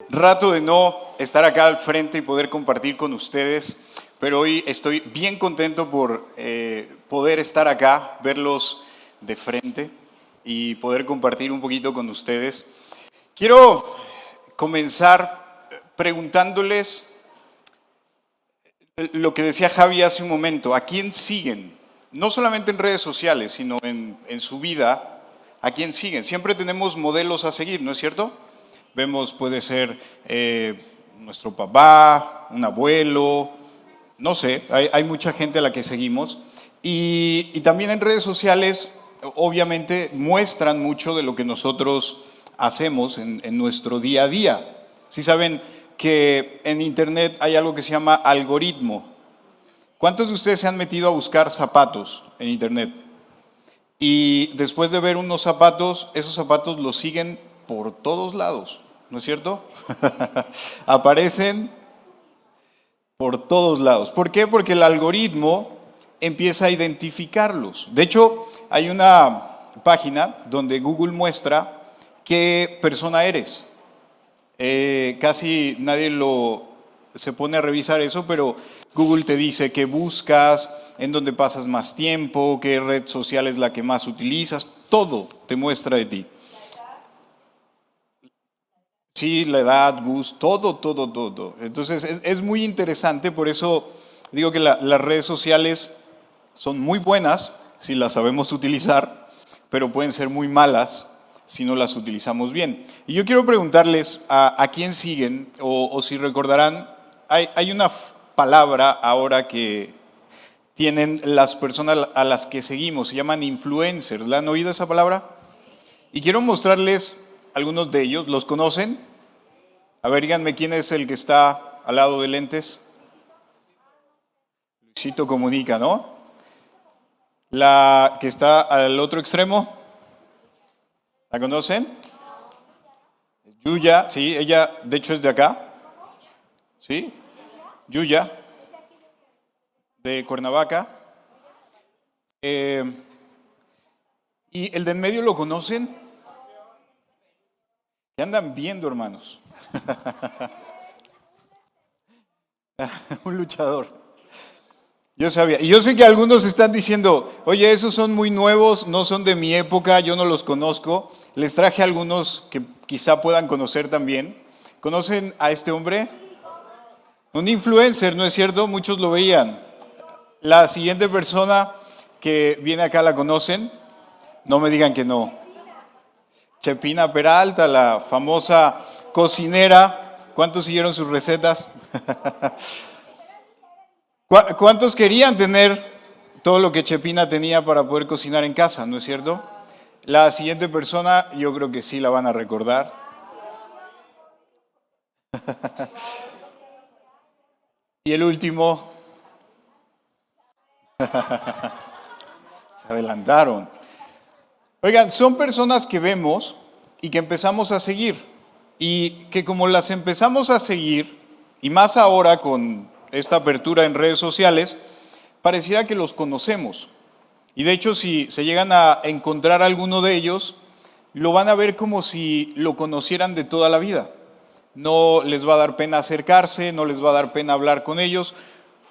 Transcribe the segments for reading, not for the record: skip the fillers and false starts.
Rato de no estar acá al frente y poder compartir con ustedes, pero hoy estoy bien contento por poder estar acá, verlos de frente y poder compartir un poquito con ustedes. Quiero comenzar preguntándoles lo que decía Javi hace un momento, ¿a quién siguen? No solamente en redes sociales, sino en su vida, ¿a quién siguen? Siempre tenemos modelos a seguir, ¿no es cierto? Vemos, puede ser nuestro papá, un abuelo, no sé, hay mucha gente a la que seguimos. Y también en redes sociales, obviamente, muestran mucho de lo que nosotros hacemos en nuestro día a día. Si saben que en Internet hay algo que se llama algoritmo. ¿Cuántos de ustedes se han metido a buscar zapatos en Internet? Y después de ver unos zapatos, esos zapatos los siguen por todos lados, ¿no es cierto? Aparecen por todos lados. ¿Por qué? Porque el algoritmo empieza a identificarlos. De hecho, hay una página donde Google muestra qué persona eres. Casi nadie se pone a revisar eso, pero Google te dice qué buscas, en dónde pasas más tiempo, qué red social es la que más utilizas, todo te muestra de ti. Sí, la edad, gusto, todo. Entonces es muy interesante, por eso digo que las redes sociales son muy buenas si las sabemos utilizar, pero pueden ser muy malas si no las utilizamos bien. Y yo quiero preguntarles a quién siguen, o si recordarán, hay una palabra ahora que tienen las personas a las que seguimos, se llaman influencers. ¿La han oído esa palabra? Y quiero mostrarles algunos de ellos. ¿Los conocen? A ver, díganme quién es el que está al lado de lentes. Luisito Comunica, ¿no? La que está al otro extremo. ¿La conocen? Yuya, sí, ella de hecho es de acá. ¿Sí? Yuya, de Cuernavaca. ¿Y el de en medio lo conocen? ¿Qué andan viendo, hermanos? Un luchador. Yo sabía. Y yo sé que algunos están diciendo, oye, esos son muy nuevos, no son de mi época, yo no los conozco. Les traje algunos que quizá puedan conocer también. ¿Conocen a este hombre? Un influencer, ¿no es cierto? Muchos lo veían. La siguiente persona que viene acá la conocen. No me digan que no. Chepina Peralta, la famosa cocinera. ¿Cuántos siguieron sus recetas? ¿Cuántos querían tener todo lo que Chepina tenía para poder cocinar en casa, no es cierto? La siguiente persona, yo creo que sí la van a recordar. Y el último, se adelantaron. Oigan, son personas que vemos y que empezamos a seguir. Y que como las empezamos a seguir, y más ahora con esta apertura en redes sociales, pareciera que los conocemos. Y de hecho, si se llegan a encontrar alguno de ellos, lo van a ver como si lo conocieran de toda la vida. No les va a dar pena acercarse, no les va a dar pena hablar con ellos,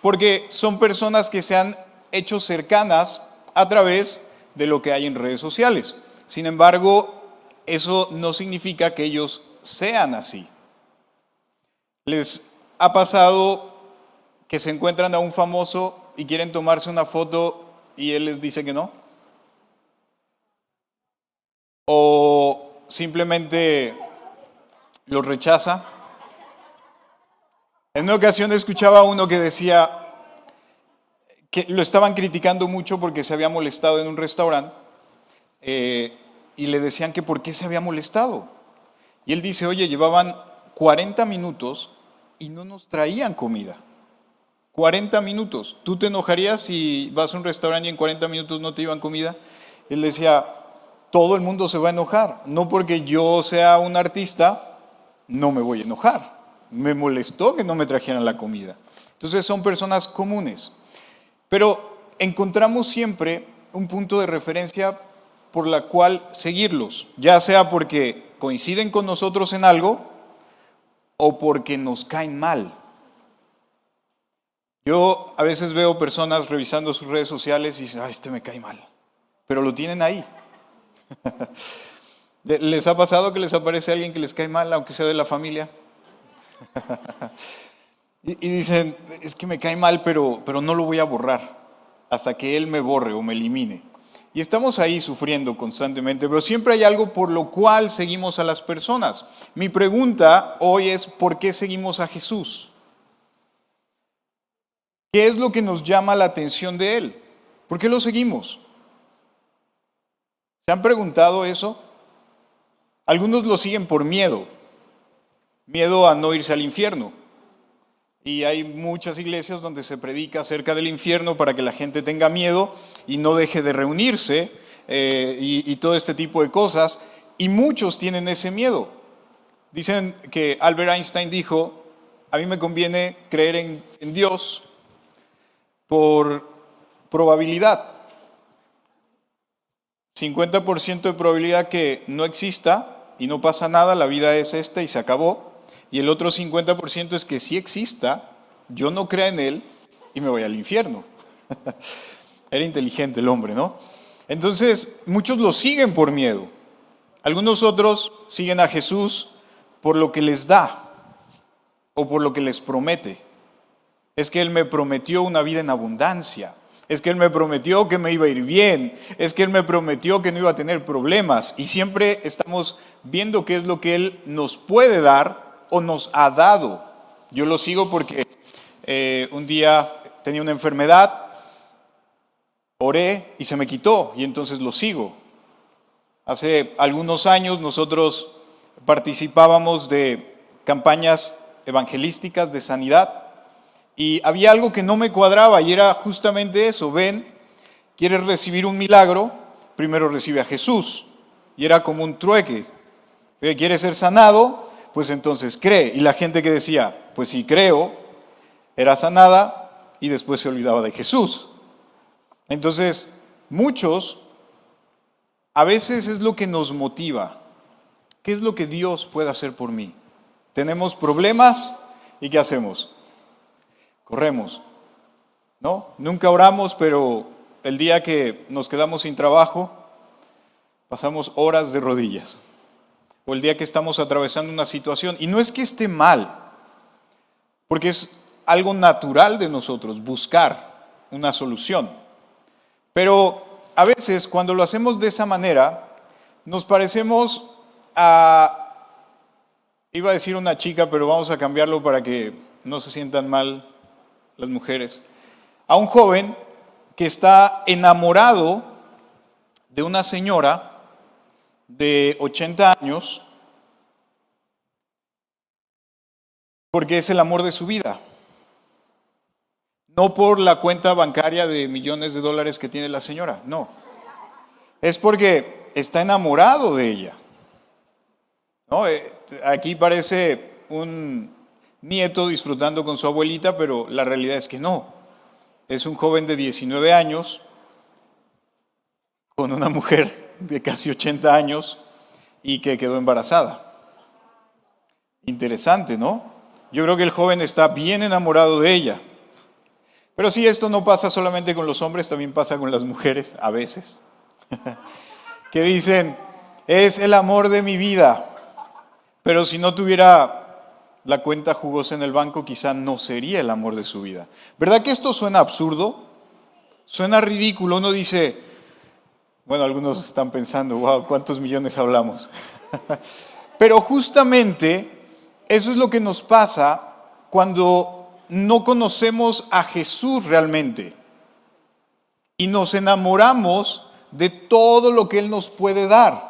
porque son personas que se han hecho cercanas a través de lo que hay en redes sociales. Sin embargo, eso no significa que ellos sean así. ¿Les ha pasado que se encuentran a un famoso y quieren tomarse una foto y él les dice que no? ¿O simplemente los rechaza? En una ocasión escuchaba a uno que decía que lo estaban criticando mucho porque se había molestado en un restaurante y le decían que por qué se había molestado. Y él dice, oye, llevaban 40 minutos y no nos traían comida. 40 minutos. ¿Tú te enojarías si vas a un restaurante y en 40 minutos no te llevan comida? Él decía, todo el mundo se va a enojar. No porque yo sea un artista, no me voy a enojar. Me molestó que no me trajeran la comida. Entonces son personas comunes. Pero encontramos siempre un punto de referencia por la cual seguirlos, ya sea porque coinciden con nosotros en algo o porque nos caen mal. Yo a veces veo personas revisando sus redes sociales y dicen, ay, este me cae mal, pero lo tienen ahí. ¿Les ha pasado que les aparece alguien que les cae mal, aunque sea de la familia? Y dicen, es que me cae mal, pero no lo voy a borrar hasta que él me borre o me elimine. Y estamos ahí sufriendo constantemente, pero siempre hay algo por lo cual seguimos a las personas. Mi pregunta hoy es, ¿por qué seguimos a Jesús? ¿Qué es lo que nos llama la atención de Él? ¿Por qué lo seguimos? ¿Se han preguntado eso? Algunos lo siguen por miedo a no irse al infierno. Y hay muchas iglesias donde se predica acerca del infierno para que la gente tenga miedo y no deje de reunirse y todo este tipo de cosas. Y muchos tienen ese miedo. Dicen que Albert Einstein dijo, a mí me conviene creer en Dios por probabilidad. 50% de probabilidad que no exista y no pasa nada, la vida es esta y se acabó. Y el otro 50% es que sí exista, yo no crea en él y me voy al infierno. Era inteligente el hombre, ¿no? Entonces, muchos lo siguen por miedo. Algunos otros siguen a Jesús por lo que les da o por lo que les promete. Es que Él me prometió una vida en abundancia. Es que Él me prometió que me iba a ir bien. Es que Él me prometió que no iba a tener problemas. Y siempre estamos viendo qué es lo que Él nos puede dar o nos ha dado. Yo lo sigo porque un día tenía una enfermedad, oré y se me quitó y entonces lo sigo. Hace algunos años nosotros participábamos de campañas evangelísticas de sanidad y había algo que no me cuadraba y era justamente eso. Ven, quieres recibir un milagro, primero recibe a Jesús. Y era como un trueque. ¿Quieres ser sanado? Pues entonces cree. Y la gente que decía, pues sí creo, era sanada y después se olvidaba de Jesús. Entonces, muchos, a veces es lo que nos motiva. ¿Qué es lo que Dios puede hacer por mí? Tenemos problemas y ¿qué hacemos? Corremos, ¿no? Nunca oramos, pero el día que nos quedamos sin trabajo, pasamos horas de rodillas. O el día que estamos atravesando una situación. Y no es que esté mal, porque es algo natural de nosotros, buscar una solución. Pero a veces cuando lo hacemos de esa manera, nos parecemos a, iba a decir una chica, pero vamos a cambiarlo para que no se sientan mal las mujeres, a un joven que está enamorado de una señora de 80 años, porque es el amor de su vida. No por la cuenta bancaria de millones de dólares que tiene la señora, no. Es porque está enamorado de ella. ¿No? Aquí parece un nieto disfrutando con su abuelita, pero la realidad es que no. Es un joven de 19 años con una mujer de casi 80 años y que quedó embarazada. Interesante, ¿no? Yo creo que el joven está bien enamorado de ella. Pero sí, esto no pasa solamente con los hombres, también pasa con las mujeres, a veces. Que dicen, es el amor de mi vida. Pero si no tuviera la cuenta jugosa en el banco, quizá no sería el amor de su vida. ¿Verdad que esto suena absurdo? Suena ridículo. Uno dice, bueno, algunos están pensando, wow, ¿cuántos millones hablamos? Pero justamente eso es lo que nos pasa cuando no conocemos a Jesús realmente y nos enamoramos de todo lo que Él nos puede dar.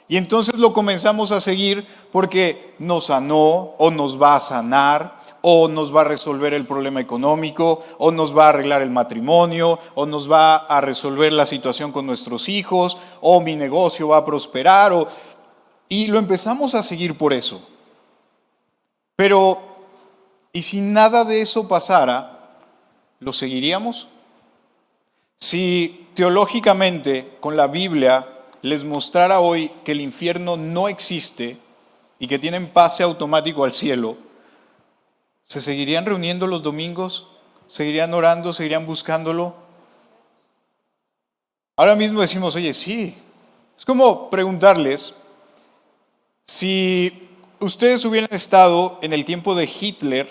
Y entonces lo comenzamos a seguir porque nos sanó o nos va a sanar o nos va a resolver el problema económico o nos va a arreglar el matrimonio o nos va a resolver la situación con nuestros hijos o mi negocio va a prosperar y lo empezamos a seguir por eso. Pero, ¿y si nada de eso pasara, lo seguiríamos? Si teológicamente con la Biblia les mostrara hoy que el infierno no existe y que tienen pase automático al cielo, ¿se seguirían reuniendo los domingos? ¿Seguirían orando? ¿Seguirían buscándolo? Ahora mismo decimos, oye, sí. Es como preguntarles si ustedes hubieran estado en el tiempo de Hitler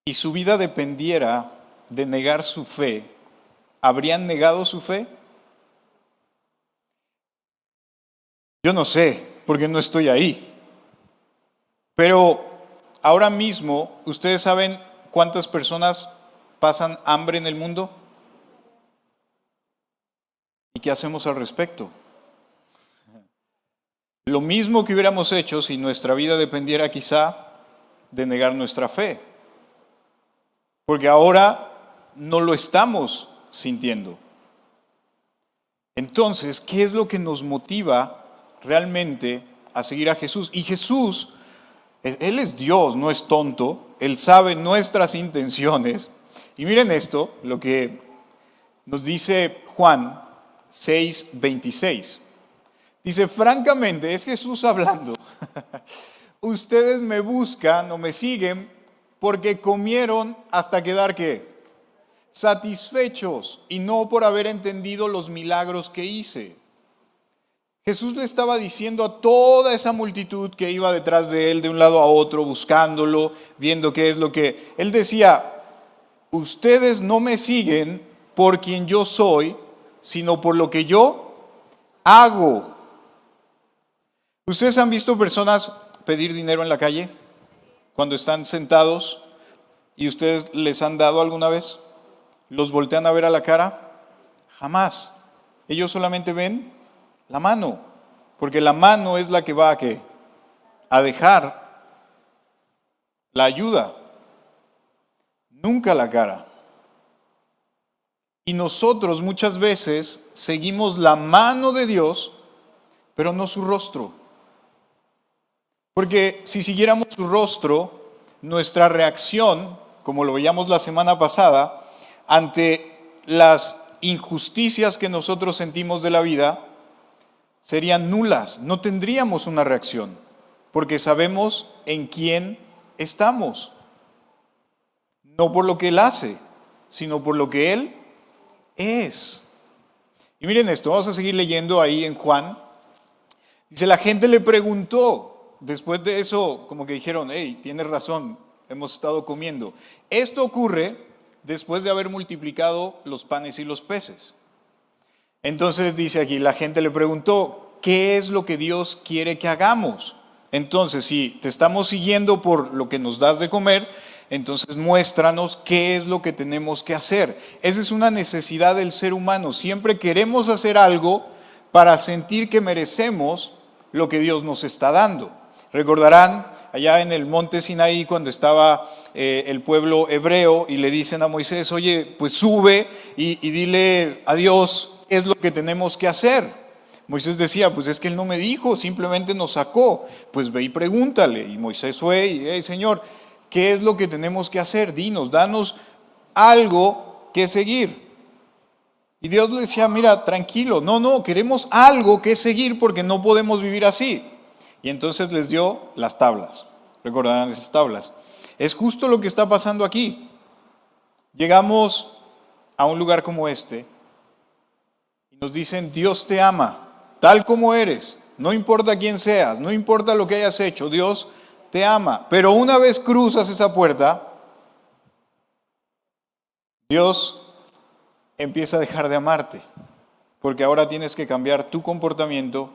y su vida dependiera de negar su fe, ¿habrían negado su fe? Yo no sé, porque no estoy ahí. Pero ahora mismo, ¿ustedes saben cuántas personas pasan hambre en el mundo? ¿Y qué hacemos al respecto? Lo mismo que hubiéramos hecho si nuestra vida dependiera quizá de negar nuestra fe. Porque ahora no lo estamos sintiendo. Entonces, ¿qué es lo que nos motiva realmente a seguir a Jesús? Y Jesús, Él es Dios, no es tonto. Él sabe nuestras intenciones. Y miren esto, lo que nos dice Juan 6:26. Dice, francamente, es Jesús hablando. Ustedes me buscan o me siguen porque comieron hasta quedar, ¿qué? Satisfechos y no por haber entendido los milagros que hice. Jesús le estaba diciendo a toda esa multitud que iba detrás de él de un lado a otro, buscándolo, viendo qué es lo que... Él decía, ustedes no me siguen por quien yo soy, sino por lo que yo hago. ¿Ustedes han visto personas pedir dinero en la calle cuando están sentados y ustedes les han dado alguna vez? ¿Los voltean a ver a la cara? Jamás. Ellos solamente ven la mano, porque la mano es la que va a dejar la ayuda, nunca la cara. Y nosotros muchas veces seguimos la mano de Dios, pero no su rostro. Porque si siguiéramos su rostro, nuestra reacción, como lo veíamos la semana pasada, ante las injusticias que nosotros sentimos de la vida, serían nulas. No tendríamos una reacción, porque sabemos en quién estamos. No por lo que Él hace, sino por lo que Él es. Y miren esto, vamos a seguir leyendo ahí en Juan. Dice, la gente le preguntó. Después de eso, como que dijeron, hey, tienes razón, hemos estado comiendo. Esto ocurre después de haber multiplicado los panes y los peces. Entonces dice aquí, la gente le preguntó, ¿qué es lo que Dios quiere que hagamos? Entonces, si te estamos siguiendo por lo que nos das de comer, entonces muéstranos qué es lo que tenemos que hacer. Esa es una necesidad del ser humano. Siempre queremos hacer algo para sentir que merecemos lo que Dios nos está dando. Recordarán allá en el monte Sinaí cuando estaba el pueblo hebreo y le dicen a Moisés, oye, pues sube y dile a Dios qué es lo que tenemos que hacer. Moisés decía, pues es que Él no me dijo, simplemente nos sacó. Pues ve y pregúntale. Y Moisés fue y, hey, Señor, ¿qué es lo que tenemos que hacer? Dinos, danos algo que seguir. Y Dios le decía, mira, tranquilo, no, queremos algo que seguir porque no podemos vivir así. Y entonces les dio las tablas. Recordarán esas tablas. Es justo lo que está pasando aquí. Llegamos a un lugar como este y nos dicen, Dios te ama, tal como eres. No importa quién seas, no importa lo que hayas hecho, Dios te ama. Pero una vez cruzas esa puerta, Dios empieza a dejar de amarte. Porque ahora tienes que cambiar tu comportamiento,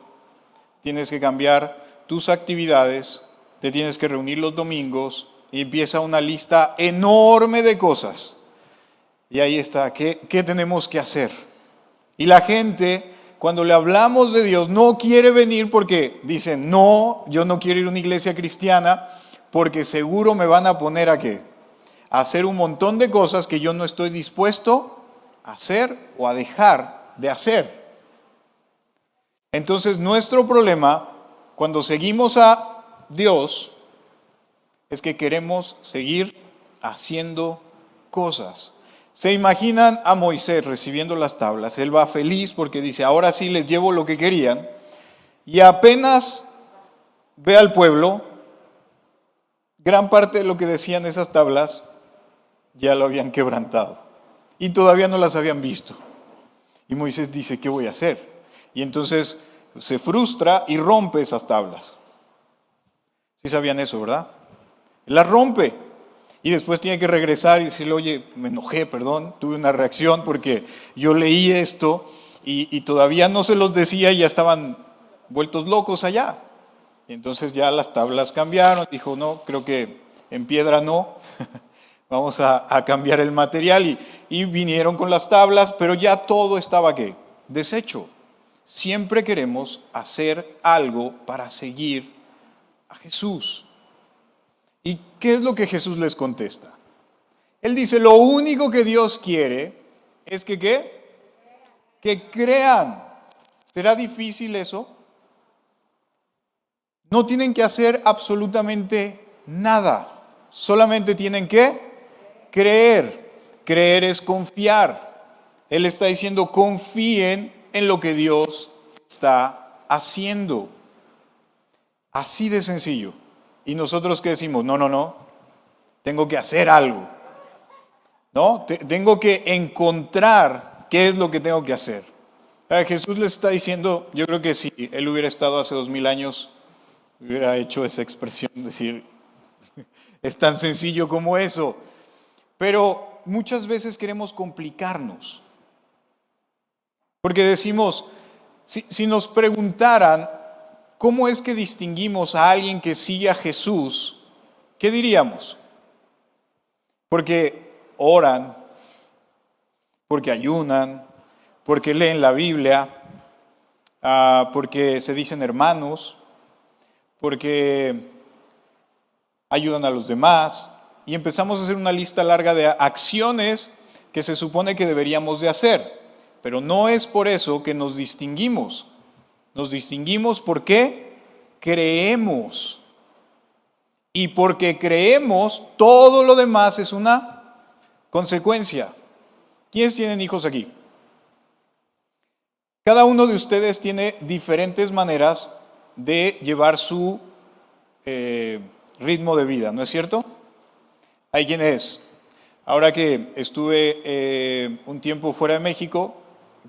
tienes que cambiar tus actividades, te tienes que reunir los domingos y empieza una lista enorme de cosas. Y ahí está, ¿qué tenemos que hacer? Y la gente, cuando le hablamos de Dios, no quiere venir porque dicen, no, yo no quiero ir a una iglesia cristiana porque seguro me van a poner a ¿qué? A hacer un montón de cosas que yo no estoy dispuesto a hacer o a dejar de hacer. Entonces, nuestro problema cuando seguimos a Dios es que queremos seguir haciendo cosas. ¿Se imaginan a Moisés recibiendo las tablas? Él va feliz porque dice, ahora sí les llevo lo que querían. Y apenas ve al pueblo, gran parte de lo que decían esas tablas ya lo habían quebrantado y todavía no las habían visto. Y Moisés dice, ¿qué voy a hacer? Y entonces se frustra y rompe esas tablas. Sí sabían eso, ¿verdad? Las rompe y después tiene que regresar y decirle, oye, me enojé, perdón, tuve una reacción porque yo leí esto y todavía no se los decía y ya estaban vueltos locos allá. Y entonces ya las tablas cambiaron, dijo, no, creo que en piedra no, vamos a cambiar el material y vinieron con las tablas, pero ya todo estaba, ¿qué? Deshecho. Siempre queremos hacer algo para seguir a Jesús. ¿Y qué es lo que Jesús les contesta? Él dice, lo único que Dios quiere es que ¿qué? Que crean. ¿Será difícil eso? No tienen que hacer absolutamente nada. Solamente tienen que creer. Creer es confiar. Él está diciendo, confíen en lo que Dios está haciendo. Así de sencillo. Y nosotros ¿qué decimos? No, tengo que hacer algo. ¿No? Tengo que encontrar qué es lo que tengo que hacer. Jesús les está diciendo, yo creo que si Él hubiera estado hace 2000 años, hubiera hecho esa expresión, decir, es tan sencillo como eso. Pero muchas veces queremos complicarnos. Porque decimos, si nos preguntaran, ¿cómo es que distinguimos a alguien que sigue a Jesús? ¿Qué diríamos? Porque oran, porque ayunan, porque leen la Biblia, porque se dicen hermanos, porque ayudan a los demás. Y empezamos a hacer una lista larga de acciones que se supone que deberíamos de hacer. Pero no es por eso que nos distinguimos. Nos distinguimos porque creemos. Y porque creemos, todo lo demás es una consecuencia. ¿Quiénes tienen hijos aquí? Cada uno de ustedes tiene diferentes maneras de llevar su ritmo de vida, ¿no es cierto? Hay quienes, ahora que estuve un tiempo fuera de México,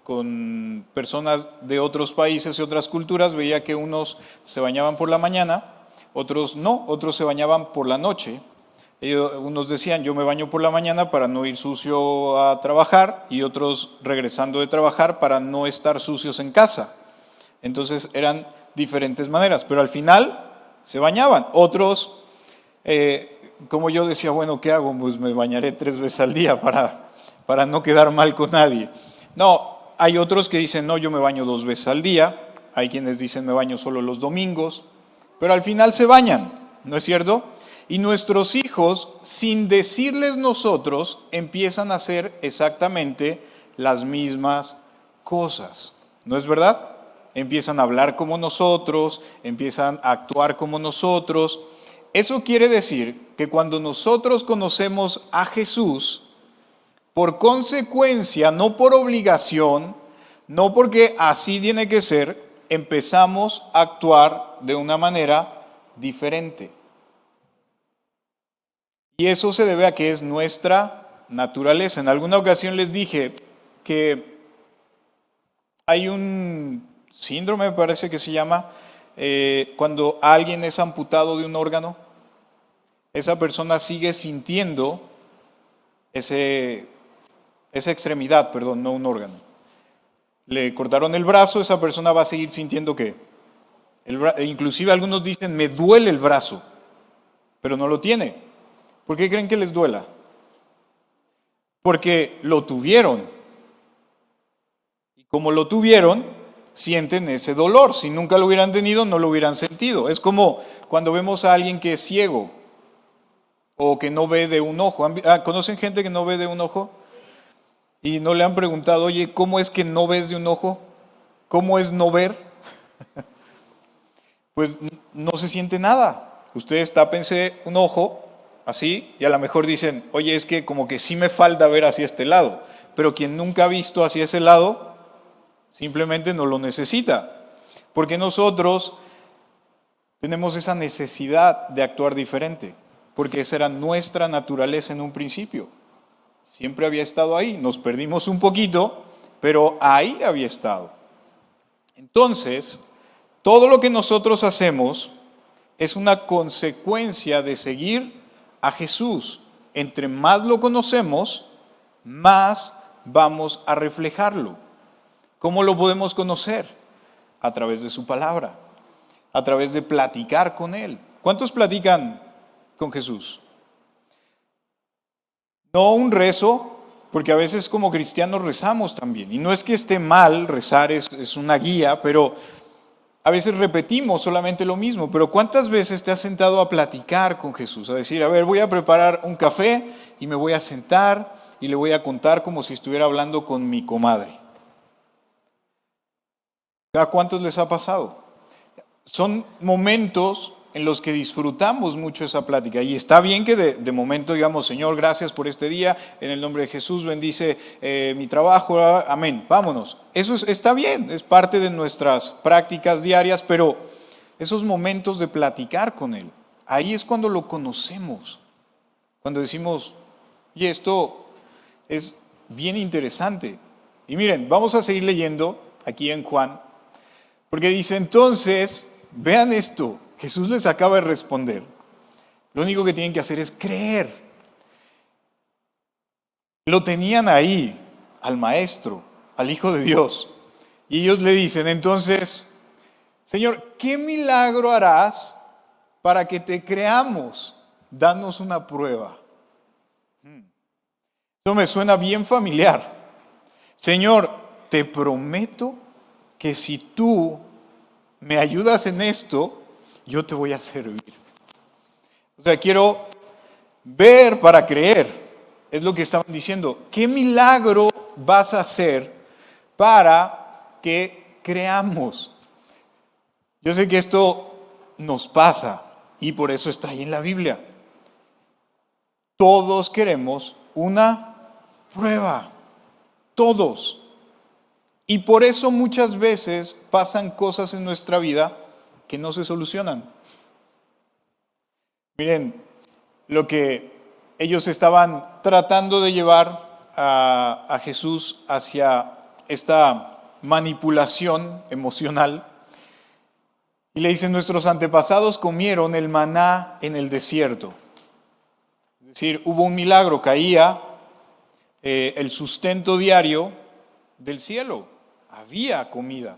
con personas de otros países y otras culturas, veía que unos se bañaban por la mañana, otros no, otros se bañaban por la noche. Unos decían, yo me baño por la mañana para no ir sucio a trabajar, y otros regresando de trabajar para no estar sucios en casa. Entonces eran diferentes maneras, pero al final se bañaban. Otros, como yo decía, bueno, ¿qué hago? Pues me bañaré 3 veces al día para no quedar mal con nadie. No, hay otros que dicen, no, yo me baño 2 veces al día. Hay quienes dicen, me baño solo los domingos. Pero al final se bañan, ¿no es cierto? Y nuestros hijos, sin decirles nosotros, empiezan a hacer exactamente las mismas cosas. ¿No es verdad? Empiezan a hablar como nosotros, empiezan a actuar como nosotros. Eso quiere decir que cuando nosotros conocemos a Jesús, por consecuencia, no por obligación, no porque así tiene que ser, empezamos a actuar de una manera diferente. Y eso se debe a que es nuestra naturaleza. En alguna ocasión les dije que hay un síndrome, me parece que se llama, cuando alguien es amputado de un órgano, esa persona sigue sintiendo esa extremidad, perdón, no un órgano. Le cortaron el brazo, esa persona va a seguir sintiendo ¿qué? Inclusive algunos dicen, me duele el brazo, pero no lo tiene. ¿Por qué creen que les duela? Porque lo tuvieron. Y como lo tuvieron, sienten ese dolor. Si nunca lo hubieran tenido, no lo hubieran sentido. Es como cuando vemos a alguien que es ciego o que no ve de un ojo. ¿Conocen gente que no ve de un ojo? Y no le han preguntado, oye, ¿cómo es que no ves de un ojo? ¿Cómo es no ver? Pues no se siente nada. Ustedes tápense un ojo así y a lo mejor dicen, oye, es que como que sí me falta ver hacia este lado. Pero quien nunca ha visto hacia ese lado, simplemente no lo necesita. Porque nosotros tenemos esa necesidad de actuar diferente, porque esa era nuestra naturaleza en un principio. Siempre había estado ahí, nos perdimos un poquito, pero ahí había estado. Entonces, todo lo que nosotros hacemos es una consecuencia de seguir a Jesús. Entre más lo conocemos, más vamos a reflejarlo. ¿Cómo lo podemos conocer? A través de su palabra, a través de platicar con Él. ¿Cuántos platican con Jesús? No un rezo, porque a veces como cristianos rezamos también. Y no es que esté mal, rezar es una guía, pero a veces repetimos solamente lo mismo. Pero ¿cuántas veces te has sentado a platicar con Jesús? A decir, a ver, voy a preparar un café y me voy a sentar y le voy a contar como si estuviera hablando con mi comadre. ¿A cuántos les ha pasado? Son momentos en los que disfrutamos mucho esa plática. Y está bien que de momento digamos, Señor, gracias por este día, en el nombre de Jesús bendice mi trabajo, amén, vámonos. Eso está bien, es parte de nuestras prácticas diarias, pero esos momentos de platicar con Él, ahí es cuando lo conocemos. Cuando decimos, y esto es bien interesante. Y miren, vamos a seguir leyendo aquí en Juan, porque dice entonces, vean esto, Jesús les acaba de responder. Lo único que tienen que hacer es creer. Lo tenían ahí, al Maestro, al Hijo de Dios. Y ellos le dicen, entonces, Señor, ¿qué milagro harás para que te creamos? Danos una prueba. Eso me suena bien familiar. Señor, te prometo que si tú me ayudas en esto, yo te voy a servir. O sea, quiero ver para creer. Es lo que estaban diciendo. ¿Qué milagro vas a hacer para que creamos? Yo sé que esto nos pasa y por eso está ahí en la Biblia. Todos queremos una prueba. Todos. Y por eso muchas veces pasan cosas en nuestra vida que no se solucionan. Miren, lo que ellos estaban tratando de llevar a Jesús hacia esta manipulación emocional. Y le dicen, nuestros antepasados comieron el maná en el desierto. Es decir, hubo un milagro, caía el sustento diario del cielo. Había comida.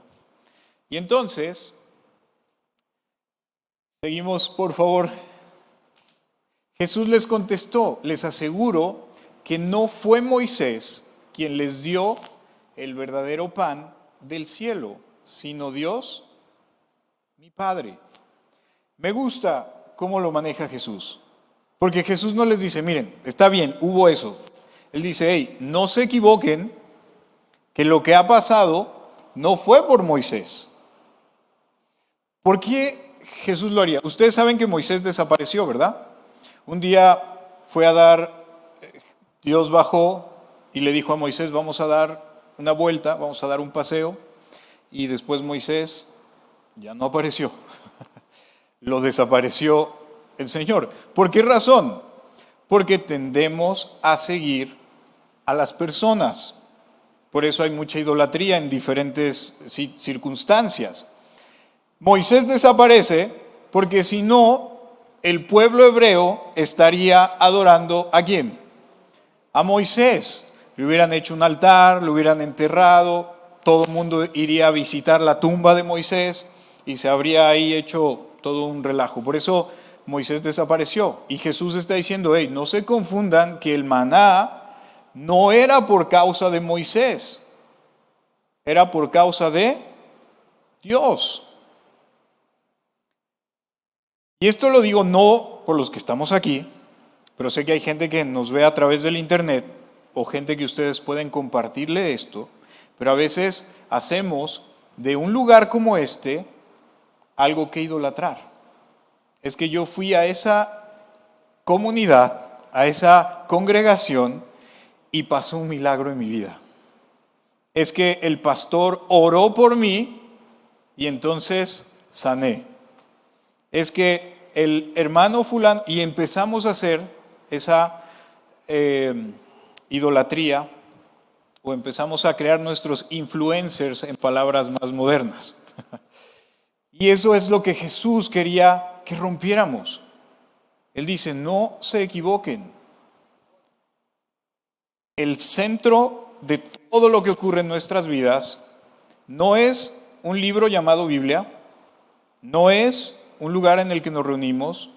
Y entonces, seguimos por favor. Jesús les contestó, les aseguro que no fue Moisés quien les dio el verdadero pan del cielo, sino Dios, mi Padre. Me gusta cómo lo maneja Jesús, porque Jesús no les dice, miren, está bien, hubo eso. Él dice, hey, no se equivoquen, que lo que ha pasado no fue por Moisés. ¿Por qué Jesús lo haría? Ustedes saben que Moisés desapareció, ¿verdad? Un día fue a dar, Dios bajó y le dijo a Moisés, vamos a dar una vuelta, vamos a dar un paseo, y después Moisés ya no apareció. Lo desapareció el Señor. ¿Por qué razón? Porque tendemos a seguir a las personas. Por eso hay mucha idolatría en diferentes circunstancias. Moisés desaparece porque si no, el pueblo hebreo estaría adorando ¿a quién? A Moisés. Le hubieran hecho un altar, lo hubieran enterrado, todo el mundo iría a visitar la tumba de Moisés y se habría ahí hecho todo un relajo. Por eso Moisés desapareció. Y Jesús está diciendo, hey, no se confundan que el maná no era por causa de Moisés, era por causa de Dios. Y esto lo digo no por los que estamos aquí, pero sé que hay gente que nos ve a través del internet o gente que ustedes pueden compartirle esto, pero a veces hacemos de un lugar como este algo que idolatrar. Es que yo fui a esa comunidad, a esa congregación y pasó un milagro en mi vida. Es que el pastor oró por mí y entonces sané. es que el hermano fulano, y empezamos a hacer esa idolatría, o empezamos a crear nuestros influencers en palabras más modernas. Y eso es lo que Jesús quería que rompiéramos. Él dice, no se equivoquen. El centro de todo lo que ocurre en nuestras vidas no es un libro llamado Biblia, no es un lugar en el que nos reunimos,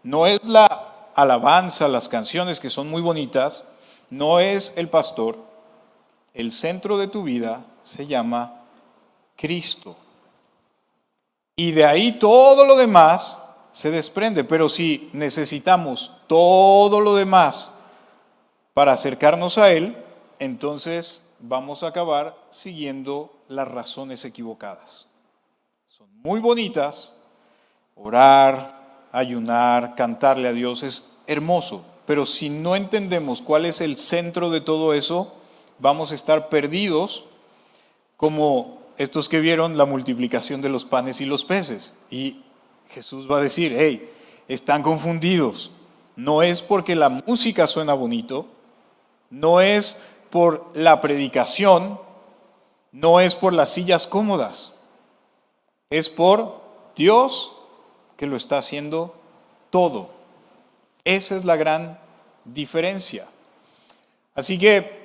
no es la alabanza, las canciones que son muy bonitas, no es el pastor. El centro de tu vida se llama Cristo. Y de ahí todo lo demás se desprende. Pero si necesitamos todo lo demás para acercarnos a Él, entonces vamos a acabar siguiendo las razones equivocadas. Son muy bonitas, orar, ayunar, cantarle a Dios es hermoso, pero si no entendemos cuál es el centro de todo eso, vamos a estar perdidos como estos que vieron la multiplicación de los panes y los peces. Y Jesús va a decir, hey, están confundidos. No es porque la música suena bonito, no es por la predicación, no es por las sillas cómodas, es por Dios que lo está haciendo todo. Esa es la gran diferencia. Así que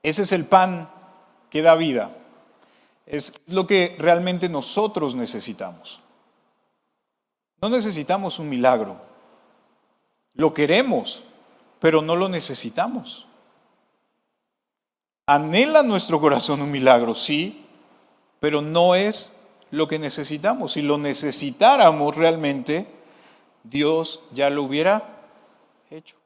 ese es el pan que da vida. Es lo que realmente nosotros necesitamos. No necesitamos un milagro. Lo queremos, pero no lo necesitamos. Anhela nuestro corazón un milagro, sí, pero no es lo que necesitamos. Si lo necesitáramos realmente, Dios ya lo hubiera hecho.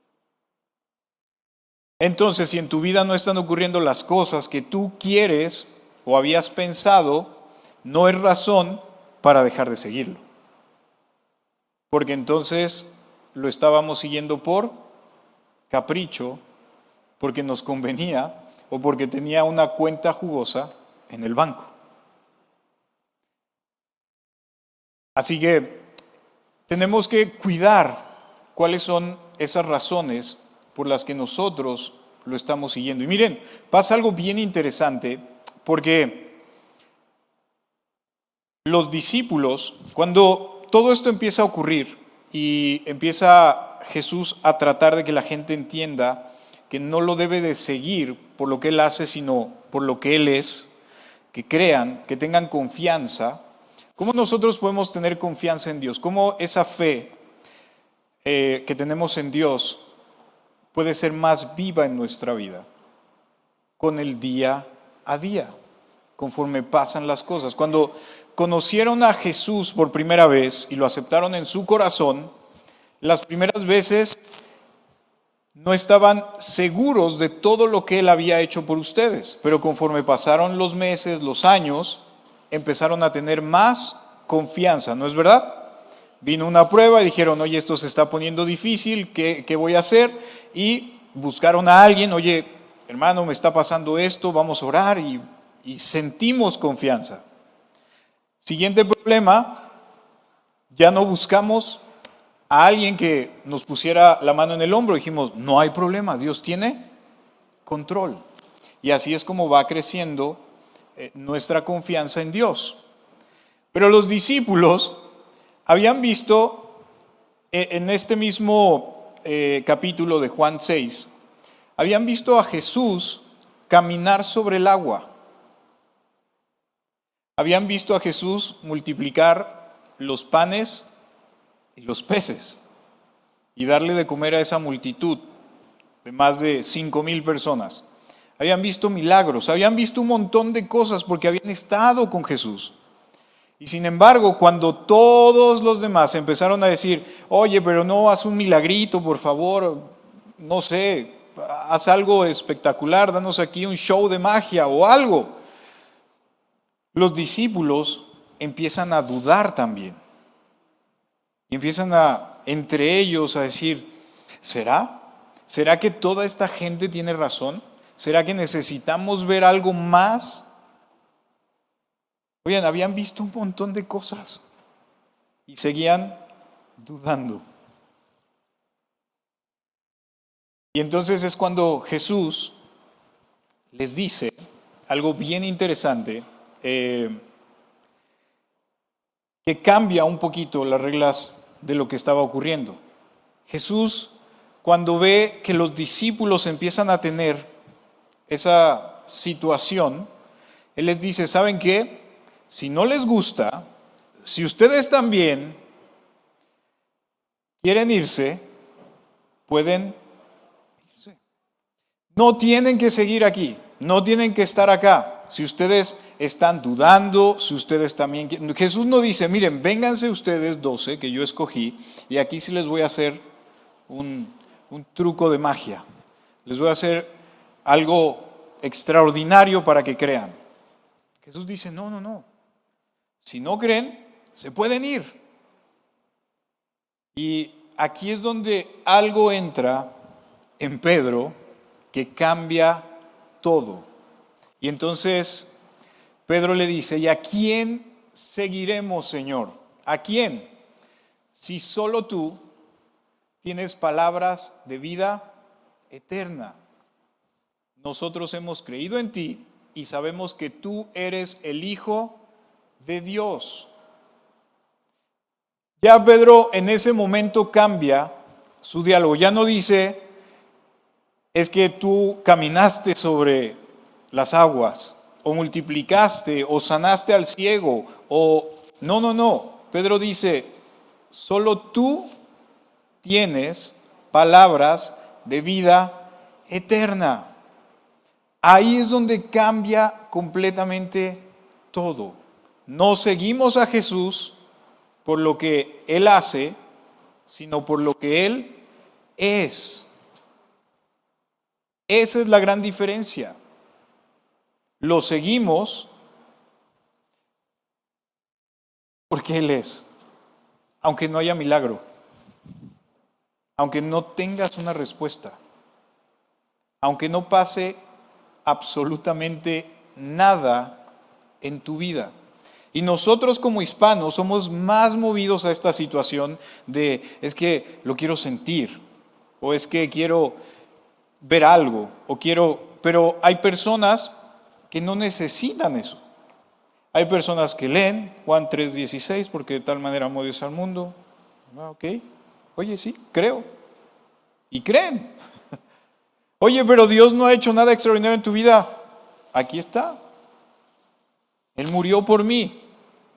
Entonces, si en tu vida no están ocurriendo las cosas que tú quieres o habías pensado, no es razón para dejar de seguirlo. Porque entonces lo estábamos siguiendo por capricho, porque nos convenía o porque tenía una cuenta jugosa en el banco. Así que tenemos que cuidar cuáles son esas razones por las que nosotros lo estamos siguiendo. Y miren, pasa algo bien interesante porque los discípulos, cuando todo esto empieza a ocurrir y empieza Jesús a tratar de que la gente entienda que no lo debe de seguir por lo que Él hace, sino por lo que Él es, que crean, que tengan confianza. ¿Cómo nosotros podemos tener confianza en Dios? ¿Cómo esa fe que tenemos en Dios puede ser más viva en nuestra vida? Con el día a día, conforme pasan las cosas. Cuando conocieron a Jesús por primera vez y lo aceptaron en su corazón, las primeras veces no estaban seguros de todo lo que Él había hecho por ustedes, pero conforme pasaron los meses, los años, empezaron a tener más confianza, ¿no es verdad? Vino una prueba y dijeron, oye, esto se está poniendo difícil, ¿qué voy a hacer? Y buscaron a alguien, oye, hermano, me está pasando esto, vamos a orar y sentimos confianza. Siguiente problema, ya no buscamos a alguien que nos pusiera la mano en el hombro, dijimos, no hay problema, Dios tiene control. Y así es como va creciendo nuestra confianza en Dios. Pero los discípulos habían visto en este mismo capítulo de Juan 6, habían visto a Jesús caminar sobre el agua. Habían visto a Jesús multiplicar los panes y los peces y darle de comer a esa multitud de más de 5,000 personas. Habían visto milagros, habían visto un montón de cosas porque habían estado con Jesús. Y sin embargo, cuando todos los demás empezaron a decir, oye, pero no, haz un milagrito, por favor, no sé, haz algo espectacular, danos aquí un show de magia o algo. Los discípulos empiezan a dudar también. Y empiezan entre ellos a decir, ¿será? ¿Será que toda esta gente tiene razón? ¿Será que necesitamos ver algo más? Oigan, habían visto un montón de cosas. y seguían dudando. Y entonces es cuando Jesús les dice algo bien interesante, que cambia un poquito las reglas de lo que estaba ocurriendo. Jesús, cuando ve que los discípulos empiezan a tener esa situación, Él les dice, ¿saben qué? Si no les gusta, si ustedes también quieren irse, pueden irse. No tienen que seguir aquí, no tienen que estar acá. Si ustedes están dudando, si ustedes también quieren. Jesús no dice, miren, vénganse ustedes 12 que yo escogí y aquí sí les voy a hacer un truco de magia. Les voy a hacer algo extraordinario para que crean. Jesús dice, no. Si no creen, se pueden ir. Y aquí es donde algo entra en Pedro que cambia todo. Y entonces Pedro le dice, ¿y a quién seguiremos, Señor? ¿A quién? Si solo tú tienes palabras de vida eterna. Nosotros hemos creído en ti y sabemos que tú eres el Hijo de Dios. Ya Pedro en ese momento cambia su diálogo. Ya no dice, es que tú caminaste sobre las aguas, o multiplicaste, o sanaste al ciego, o no. Pedro dice, solo tú tienes palabras de vida eterna. Ahí es donde cambia completamente todo. No seguimos a Jesús por lo que Él hace, sino por lo que Él es. Esa es la gran diferencia. Lo seguimos porque Él es, aunque no haya milagro, aunque no tengas una respuesta, aunque no pase absolutamente nada en tu vida. Y nosotros como hispanos somos más movidos a esta situación de, es que lo quiero sentir, o es que quiero ver algo, pero hay personas que no necesitan eso. Hay personas que leen Juan 3:16, porque de tal manera amó Dios al mundo. Ok, oye, sí, creo. Y creen. Oye, pero Dios no ha hecho nada extraordinario en tu vida. Aquí está. Él murió por mí.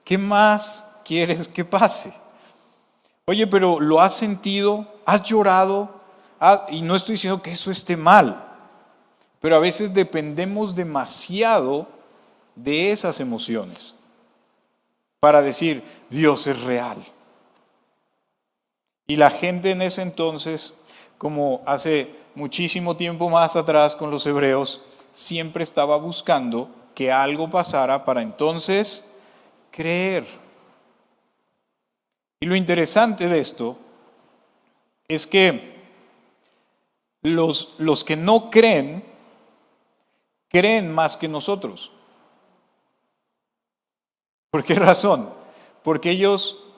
¿Qué más quieres que pase? Oye, pero ¿lo has sentido? ¿Has llorado? Y no estoy diciendo que eso esté mal, pero a veces dependemos demasiado de esas emociones para decir, Dios es real. Y la gente en ese entonces, como hace muchísimo tiempo más atrás con los hebreos, siempre estaba buscando que algo pasara para entonces creer. Y lo interesante de esto es que los que no creen más que nosotros. ¿Por qué razón? Porque ellos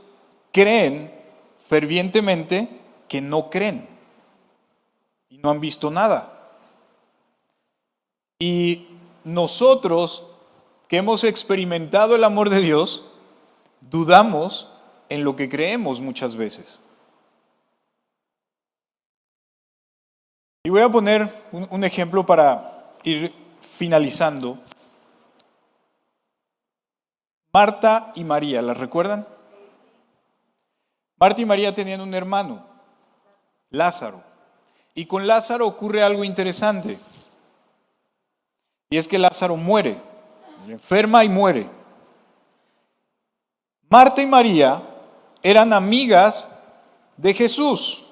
creen fervientemente que no creen y no han visto nada. Y nosotros que hemos experimentado el amor de Dios, dudamos en lo que creemos muchas veces. Y voy a poner un ejemplo para ir finalizando. Marta y María, ¿las recuerdan? Marta y María tenían un hermano, Lázaro. Y con Lázaro ocurre algo interesante. Y es que Lázaro muere, enferma y muere. Marta y María eran amigas de Jesús.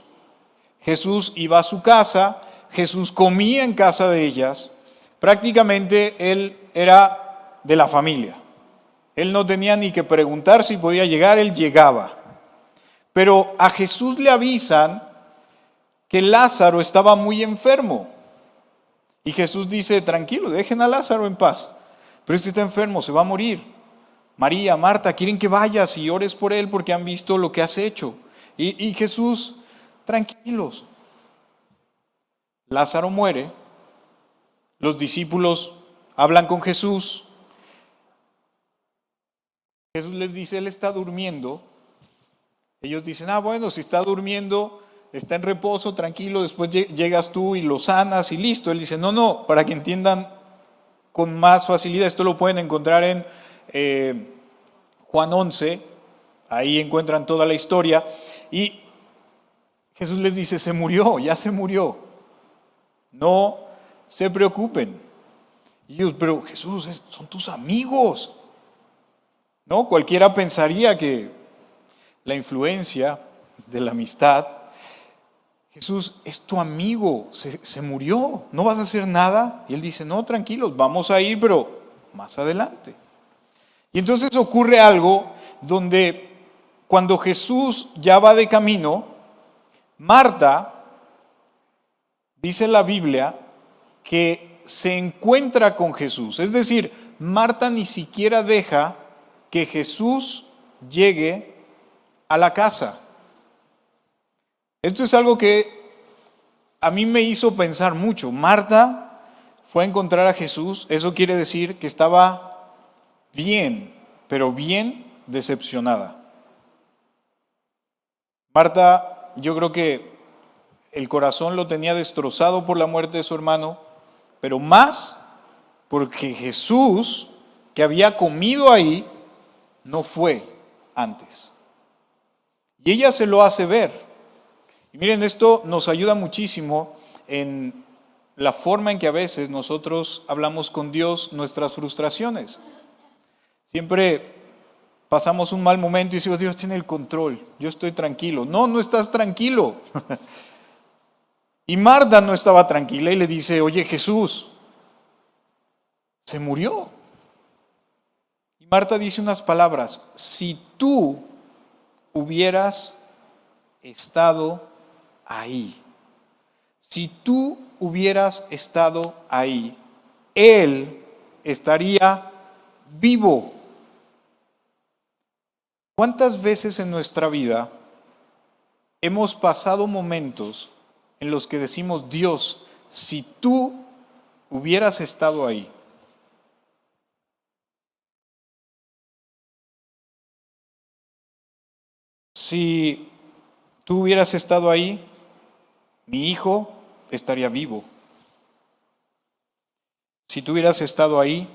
Jesús iba a su casa, Jesús comía en casa de ellas. Prácticamente él era de la familia. Él no tenía ni que preguntar si podía llegar, él llegaba. Pero a Jesús le avisan que Lázaro estaba muy enfermo. Y Jesús dice, tranquilo, dejen a Lázaro en paz. Pero este está enfermo, se va a morir. María, Marta, quieren que vayas y ores por él porque han visto lo que has hecho. Y Jesús, tranquilos. Lázaro muere, los discípulos hablan con Jesús. Jesús les dice, él está durmiendo. Ellos dicen, bueno, si está durmiendo, está en reposo, tranquilo, después llegas tú y lo sanas y listo. Él dice, no, para que entiendan con más facilidad, esto lo pueden encontrar en Juan 11, ahí encuentran toda la historia. Y Jesús les dice, se murió, ya se murió. No se preocupen. Y ellos, pero Jesús, son tus amigos. ¿No? Cualquiera pensaría que la influencia de la amistad, Jesús es tu amigo, se murió, no vas a hacer nada. Y él dice, no, tranquilos, vamos a ir, pero más adelante. Y entonces ocurre algo donde cuando Jesús ya va de camino, Marta, dice la Biblia, que se encuentra con Jesús. Es decir, Marta ni siquiera deja que Jesús llegue a la casa. Esto es algo que a mí me hizo pensar mucho. Marta fue a encontrar a Jesús, eso quiere decir que estaba bien, pero bien decepcionada. Marta, yo creo que el corazón lo tenía destrozado por la muerte de su hermano, pero más porque Jesús, que había comido ahí, no fue antes. Y ella se lo hace ver. Y miren, esto nos ayuda muchísimo en la forma en que a veces nosotros hablamos con Dios nuestras frustraciones. Siempre pasamos un mal momento y decimos, Dios tiene el control, yo estoy tranquilo. No estás tranquilo. Y Marta no estaba tranquila y le dice, oye Jesús, se murió. Y Marta dice unas palabras, si tú hubieras estado ahí, si tú hubieras estado ahí, él estaría vivo. ¿Cuántas veces en nuestra vida hemos pasado momentos en los que decimos, Dios, si tú hubieras estado ahí? Si tú hubieras estado ahí, mi hijo estaría vivo. Si tú hubieras estado ahí,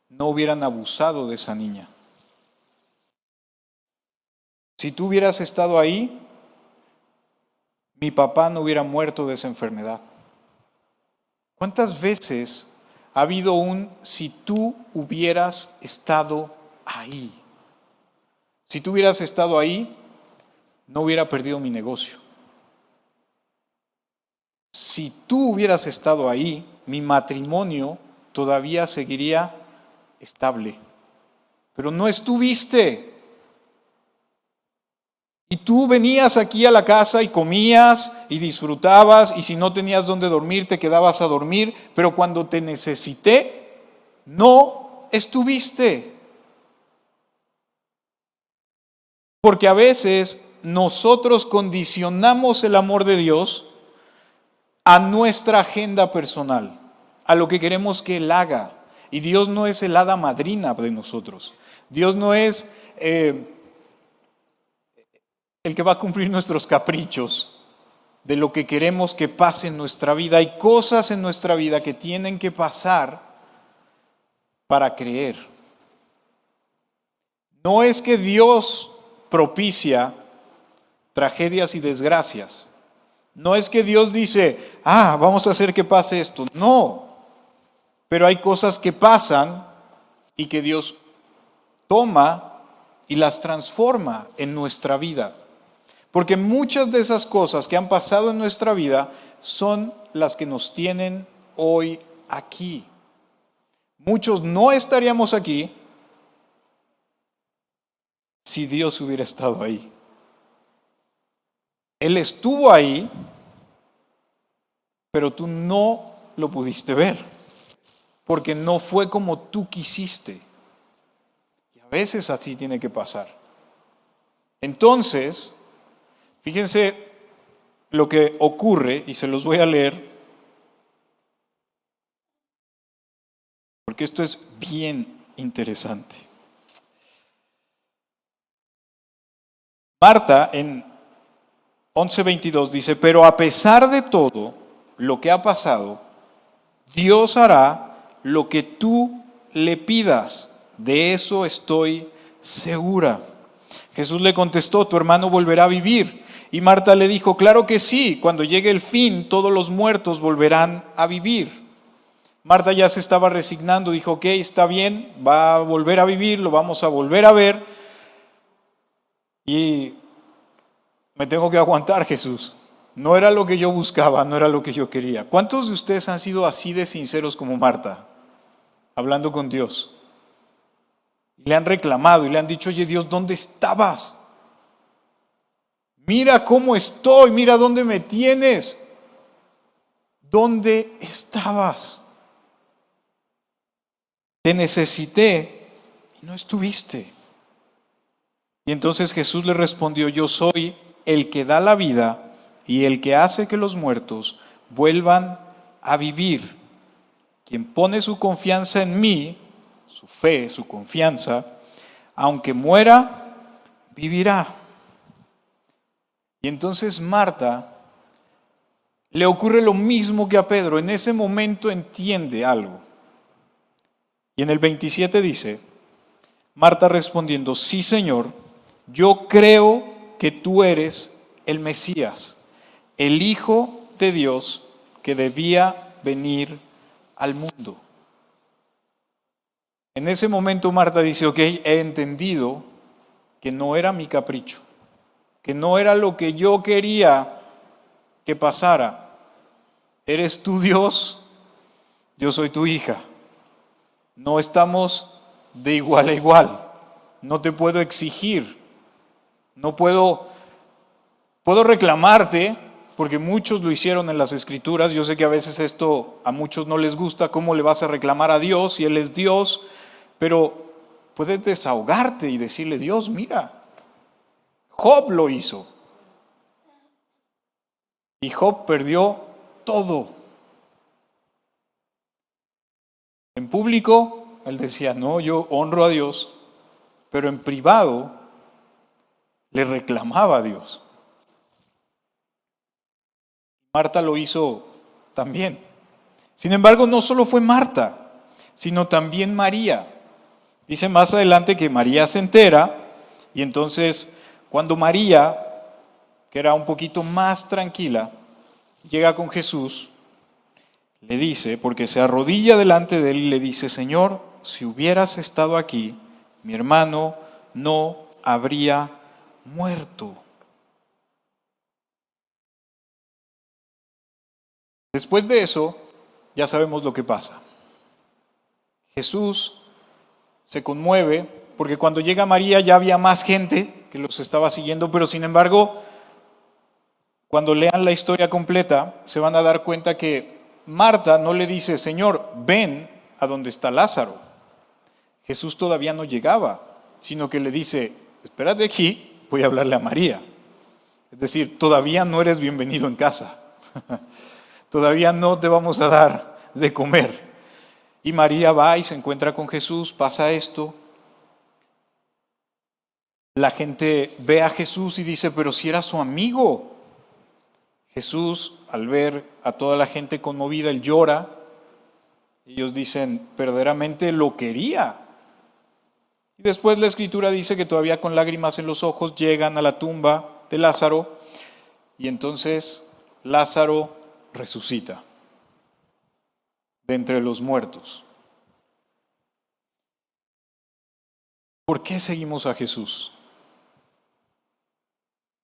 no hubieran abusado de esa niña. Si tú hubieras estado ahí, mi papá no hubiera muerto de esa enfermedad. ¿Cuántas veces ha habido un si tú hubieras estado ahí? Si tú hubieras estado ahí, no hubiera perdido mi negocio. Si tú hubieras estado ahí, mi matrimonio todavía seguiría estable. Pero no estuviste. Y tú venías aquí a la casa y comías y disfrutabas, y si no tenías dónde dormir, te quedabas a dormir, pero cuando te necesité, no estuviste. Porque a veces nosotros condicionamos el amor de Dios a nuestra agenda personal, a lo que queremos que Él haga. Y Dios no es el hada madrina de nosotros. Dios no es el que va a cumplir nuestros caprichos de lo que queremos que pase en nuestra vida. Hay cosas en nuestra vida que tienen que pasar para creer. No es que Dios propicia tragedias y desgracias. No es que Dios dice, vamos a hacer que pase esto. No, pero hay cosas que pasan y que Dios toma y las transforma en nuestra vida. Porque muchas de esas cosas que han pasado en nuestra vida son las que nos tienen hoy aquí. Muchos no estaríamos aquí si Dios hubiera estado ahí. Él estuvo ahí, pero tú no lo pudiste ver, porque no fue como tú quisiste. Y veces así tiene que pasar. Entonces, fíjense lo que ocurre, y se los voy a leer, porque esto es bien interesante. Marta en 11:22 dice, pero a pesar de todo lo que ha pasado, Dios hará lo que tú le pidas. De eso estoy segura. Jesús le contestó, tu hermano volverá a vivir. Y Marta le dijo, claro que sí, cuando llegue el fin, todos los muertos volverán a vivir. Marta ya se estaba resignando, dijo, ok, está bien, va a volver a vivir, lo vamos a volver a ver. Y me tengo que aguantar, Jesús. No era lo que yo buscaba, no era lo que yo quería. ¿Cuántos de ustedes han sido así de sinceros como Marta, hablando con Dios? Y le han reclamado y le han dicho, oye Dios, ¿dónde estabas? Mira cómo estoy, mira dónde me tienes. ¿Dónde estabas? Te necesité y no estuviste. Y entonces Jesús le respondió, yo soy el que da la vida y el que hace que los muertos vuelvan a vivir. Quien pone su confianza en mí, su fe, su confianza, aunque muera, vivirá. Y entonces Marta le ocurre lo mismo que a Pedro. En ese momento entiende algo. Y en el 27 dice, Marta respondiendo, sí Señor, yo creo que tú eres el Mesías, el Hijo de Dios que debía venir al mundo. En ese momento Marta dice, ok, he entendido que no era mi capricho, que no era lo que yo quería que pasara. Eres tú Dios, yo soy tu hija. No estamos de igual a igual. No te puedo exigir. No puedo reclamarte, porque muchos lo hicieron en las Escrituras. Yo sé que a veces esto a muchos no les gusta. ¿Cómo le vas a reclamar a Dios si Él es Dios? Pero puedes desahogarte y decirle, Dios, mira, Job lo hizo. Y Job perdió todo. En público, él decía, no, yo honro a Dios, pero en privado le reclamaba a Dios. Marta lo hizo también. Sin embargo, no solo fue Marta, sino también María. Dice más adelante que María se entera, y entonces cuando María, que era un poquito más tranquila, llega con Jesús, le dice, porque se arrodilla delante de él y le dice, Señor, si hubieras estado aquí, mi hermano no habría muerto. Después de eso, ya sabemos lo que pasa. Jesús se conmueve, porque cuando llega María ya había más gente que los estaba siguiendo, pero sin embargo, cuando lean la historia completa, se van a dar cuenta que Marta no le dice, Señor, ven a donde está Lázaro. Jesús todavía no llegaba, sino que le dice, espérate aquí, voy a hablarle a María. Es decir, todavía no eres bienvenido en casa. Todavía no te vamos a dar de comer. Y María va y se encuentra con Jesús, pasa esto. La gente ve a Jesús y dice, pero si era su amigo. Jesús, al ver a toda la gente conmovida, él llora. Ellos dicen, verdaderamente lo quería. Y después la Escritura dice que todavía con lágrimas en los ojos llegan a la tumba de Lázaro. Y entonces Lázaro resucita de entre los muertos. ¿Por qué seguimos a Jesús?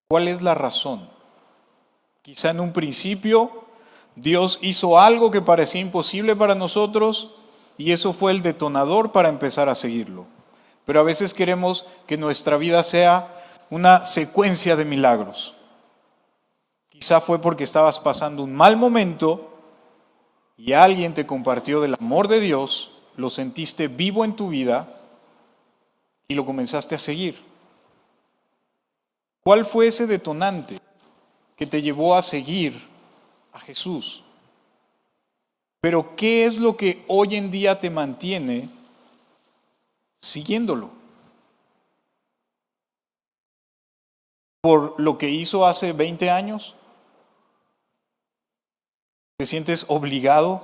¿Cuál es la razón? Quizá en un principio Dios hizo algo que parecía imposible para nosotros y eso fue el detonador para empezar a seguirlo. Pero a veces queremos que nuestra vida sea una secuencia de milagros. Quizá fue porque estabas pasando un mal momento y alguien te compartió del amor de Dios, lo sentiste vivo en tu vida y lo comenzaste a seguir. ¿Cuál fue ese detonante que te llevó a seguir a Jesús? Pero ¿qué es lo que hoy en día te mantiene siguiéndolo? ¿Por lo que hizo hace 20 años? ¿Te sientes obligado?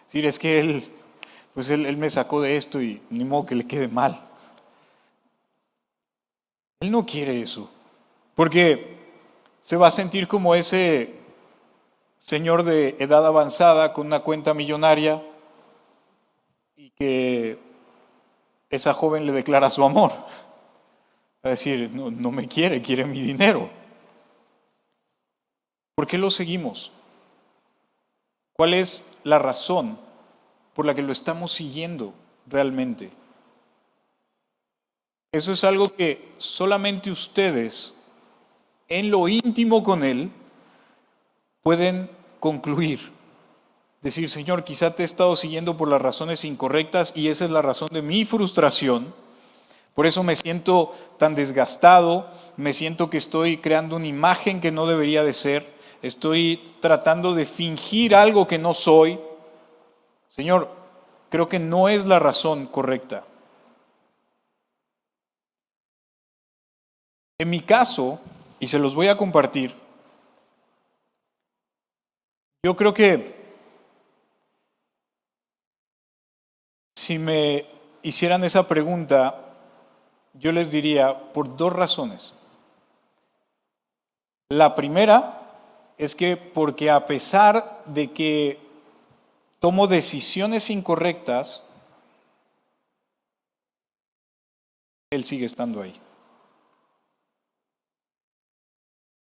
Es decir, es que él me sacó de esto y ni modo que le quede mal. Él no quiere eso, porque se va a sentir como ese señor de edad avanzada con una cuenta millonaria y que esa joven le declara su amor. Va a decir, no me quiere, quiere mi dinero. ¿Por qué lo seguimos? ¿Cuál es la razón por la que lo estamos siguiendo realmente? Eso es algo que solamente ustedes, en lo íntimo con Él, pueden concluir. Decir, Señor, quizá te he estado siguiendo por las razones incorrectas y esa es la razón de mi frustración. Por eso me siento tan desgastado, me siento que estoy creando una imagen que no debería de ser, estoy tratando de fingir algo que no soy. Señor, creo que no es la razón correcta. En mi caso, y se los voy a compartir, yo creo que si me hicieran esa pregunta, yo les diría por dos razones. La primera es que porque a pesar de que tomo decisiones incorrectas, Él sigue estando ahí.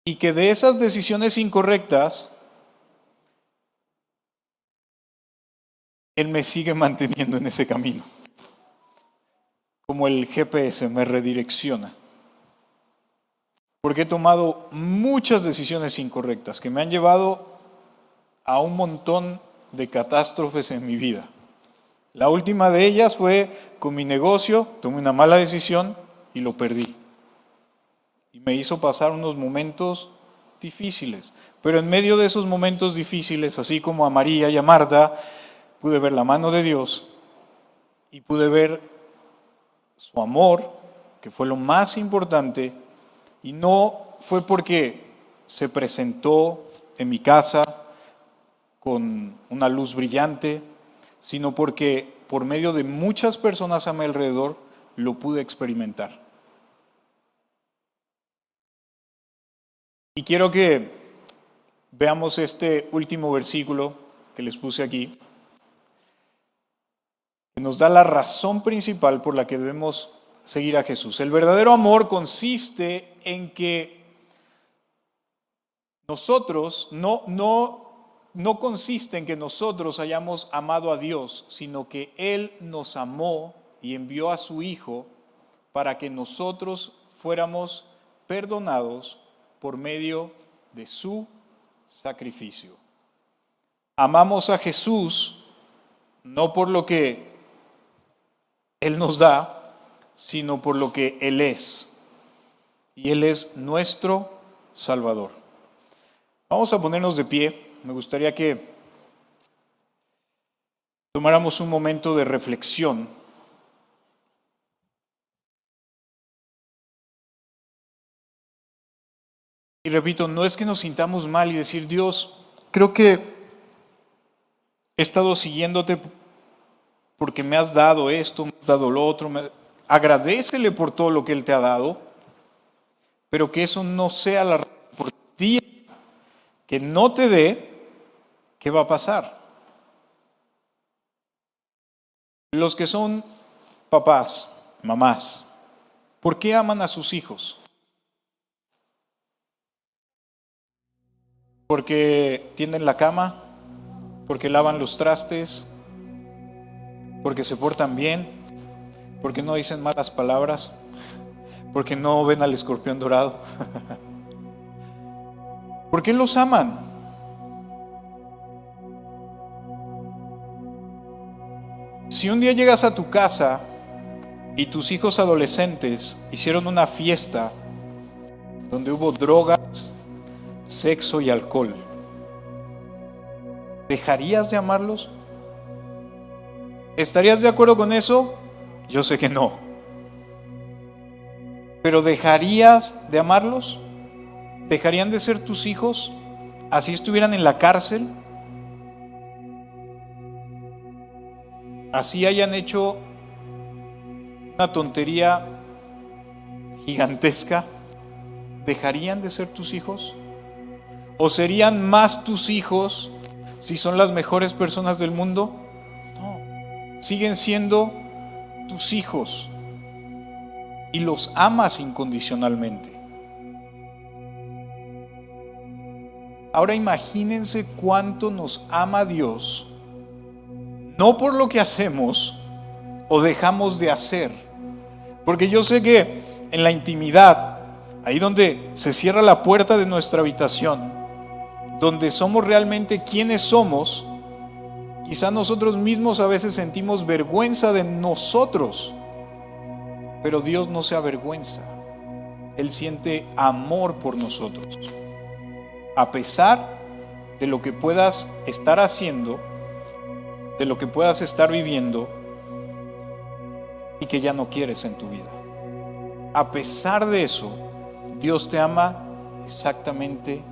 Y que de esas decisiones incorrectas, Él me sigue manteniendo en ese camino. Como el GPS me redirecciona. Porque he tomado muchas decisiones incorrectas que me han llevado a un montón de catástrofes en mi vida. La última de ellas fue con mi negocio, tomé una mala decisión y lo perdí. Y me hizo pasar unos momentos difíciles. Pero en medio de esos momentos difíciles, así como a María y a Marta, pude ver la mano de Dios y pude ver su amor, que fue lo más importante, y no fue porque se presentó en mi casa con una luz brillante, sino porque por medio de muchas personas a mi alrededor lo pude experimentar. Y quiero que veamos este último versículo que les puse aquí, que nos da la razón principal por la que debemos seguir a Jesús. El verdadero amor consiste en que nosotros, no consiste en que nosotros hayamos amado a Dios, sino que Él nos amó y envió a su Hijo para que nosotros fuéramos perdonados por medio de su sacrificio. Amamos a Jesús no por lo que Él nos da, sino por lo que Él es. Y Él es nuestro Salvador. Vamos a ponernos de pie. Me gustaría que tomáramos un momento de reflexión. Y repito, no es que nos sintamos mal y decir, Dios, creo que he estado siguiéndote porque me has dado esto, me has dado lo otro. Agradécele por todo lo que Él te ha dado, pero que eso no sea la razón por ti que no te dé, ¿qué va a pasar? Los que son papás, mamás, ¿por qué aman a sus hijos? Porque tienden la cama, porque lavan los trastes, porque se portan bien, porque no dicen malas palabras, porque no ven al escorpión dorado. ¿Por qué los aman? Si un día llegas a tu casa y tus hijos adolescentes hicieron una fiesta donde hubo drogas, sexo y alcohol, ¿dejarías de amarlos? ¿Estarías de acuerdo con eso? Yo sé que no. ¿Pero dejarías de amarlos? ¿Dejarían de ser tus hijos así estuvieran en la cárcel? Así hayan hecho una tontería gigantesca, ¿dejarían de ser tus hijos? ¿O serían más tus hijos si son las mejores personas del mundo? No, siguen siendo tus hijos y los amas incondicionalmente. Ahora imagínense cuánto nos ama Dios, no por lo que hacemos o dejamos de hacer, porque yo sé que en la intimidad, ahí donde se cierra la puerta de nuestra habitación, donde somos realmente quienes somos, quizá nosotros mismos a veces sentimos vergüenza de nosotros, pero Dios no se avergüenza. Él siente amor por nosotros. A pesar de lo que puedas estar haciendo, de lo que puedas estar viviendo y que ya no quieres en tu vida. A pesar de eso, Dios te ama exactamente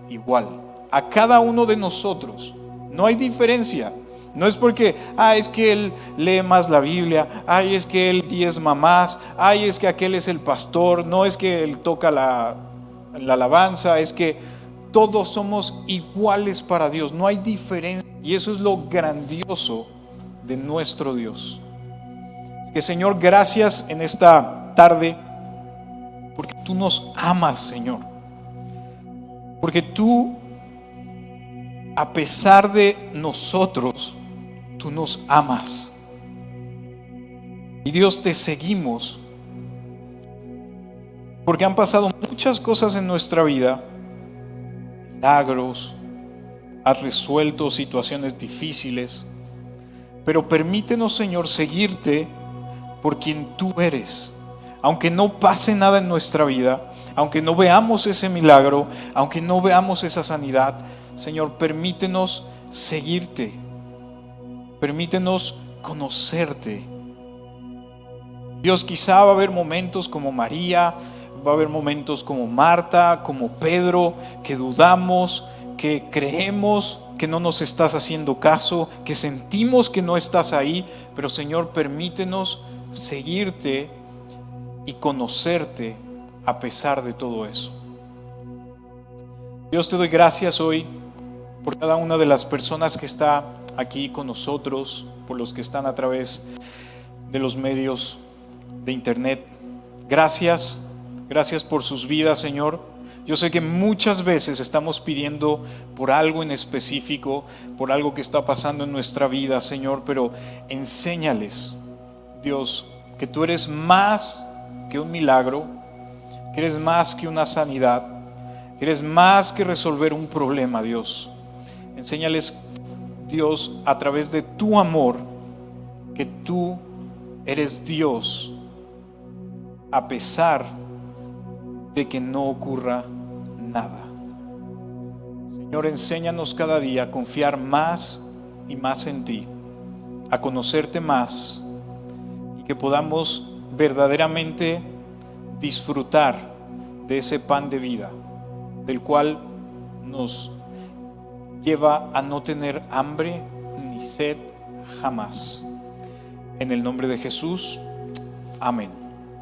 igual. A cada uno de nosotros. No hay diferencia. No es porque, es que él lee más la Biblia, es que él diezma más, es que aquel es el pastor, no es que él toca la alabanza, es que todos somos iguales para Dios, no hay diferencia. Y eso es lo grandioso de nuestro Dios. Así que Señor, gracias en esta tarde, porque tú nos amas, Señor. Porque tú, a pesar de nosotros, tú nos amas. Y Dios, te seguimos, porque han pasado muchas cosas en nuestra vida, milagros, has resuelto situaciones difíciles, pero permítenos, Señor, seguirte por quien tú eres. Aunque no pase nada en nuestra vida, aunque no veamos ese milagro, aunque no veamos esa sanidad, Señor, permítenos seguirte, permítenos conocerte. Dios, quizá va a haber momentos como María, va a haber momentos como Marta, como Pedro, que dudamos, que creemos que no nos estás haciendo caso, que sentimos que no estás ahí, pero Señor, permítenos seguirte y conocerte a pesar de todo eso. Dios, te doy gracias hoy por cada una de las personas que está aquí con nosotros, por los que están a través de los medios de internet. Gracias por sus vidas, Señor. Yo sé que muchas veces estamos pidiendo por algo en específico, por algo que está pasando en nuestra vida, Señor, pero enséñales, Dios, que tú eres más que un milagro, que eres más que una sanidad, que eres más que resolver un problema, Dios. Enséñales, Dios, a través de tu amor, que tú eres Dios, a pesar de que no ocurra nada. Señor, enséñanos cada día a confiar más y más en ti, a conocerte más y que podamos verdaderamente disfrutar de ese pan de vida, del cual nos lleva a no tener hambre ni sed jamás. En el nombre de Jesús, amén.